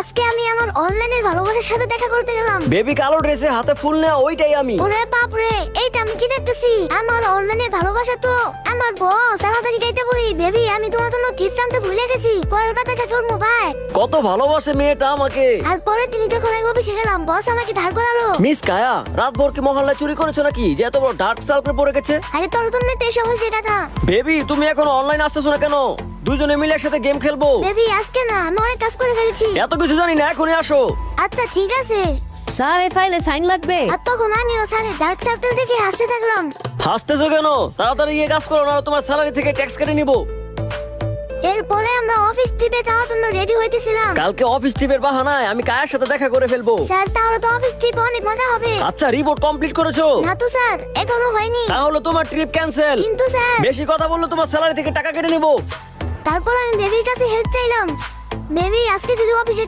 আজকে আমি আমার অনলাইনের ভালোবাসার সাথে দেখা করতে গেলাম। বেবি কালো ড্রেসে হাতে ফুল নেওয়া ওইটাই আমি। ওরে বাপ রে, এইটা আমি কি দেখতেছি? আমার অনলাইনের ভালোবাসা তো আমার বস। তাড়াতাড়ি গাইতে বলি, বেবি আমি তোমার জন্য গিফট আনতে ভুলে গেছি, পরের বার দেখা করবো, বাই। কত ভালোবাসে মেয়েটা আমাকে। আর পরে তিনি যখন আমি অফিসে গেলাম, বস আমাকে ধার করালো। মিস কায়া, রাত ভর কি মহল্লায় চুরি করেছো নাকি যে এত বড় ডার্ক সার্কেল পড়ে গেছে? আরে তোর জন্য তো এসব হয়েছে দাদা। বেবি তুমি এখন অনলাইন আসতেছো না কেন? দুজনে মিলে একসাথে গেম খেলবো। বেবি আজকে না, আমি অনেক কাজ করে ফেলেছি। এত কিছু জানি না, এখনই আসো। আচ্ছা ঠিক আছে। স্যার এই ফাইলে সাইন লাগবে। আর তখন আমিও স্যারের ডার্ক সার্কেল দেখে হাসতে থাকলাম। হাসতেছো কেন? তাড়াতাড়ি গিয়ে কাজ করো, না তোমার স্যালারি থেকে ট্যাক্স কেটে নিবো। এরপরে আমরা অফিস ট্রিপে যাওয়ার জন্য রেডি হইতেছিলাম। কালকে অফিস ট্রিপের বাহানায় আমি কায়ার সাথে দেখা করে ফেলবো। স্যার তাহলে তো অফিস ট্রিপে অনেক মজা হবে। আচ্ছা, রিপোর্ট কমপ্লিট করেছো? না তো স্যার, এখনো হয়নি। তাহলে তোমার ট্রিপ ক্যান্সেল। কিন্তু স্যার, বেশি কথা বললে তোমার স্যালারি থেকে টাকা কেটে নিবো। তারপর আমি বেবির কাছে হেল্প চাইলাম। বেবি আজকে যদি অফিসে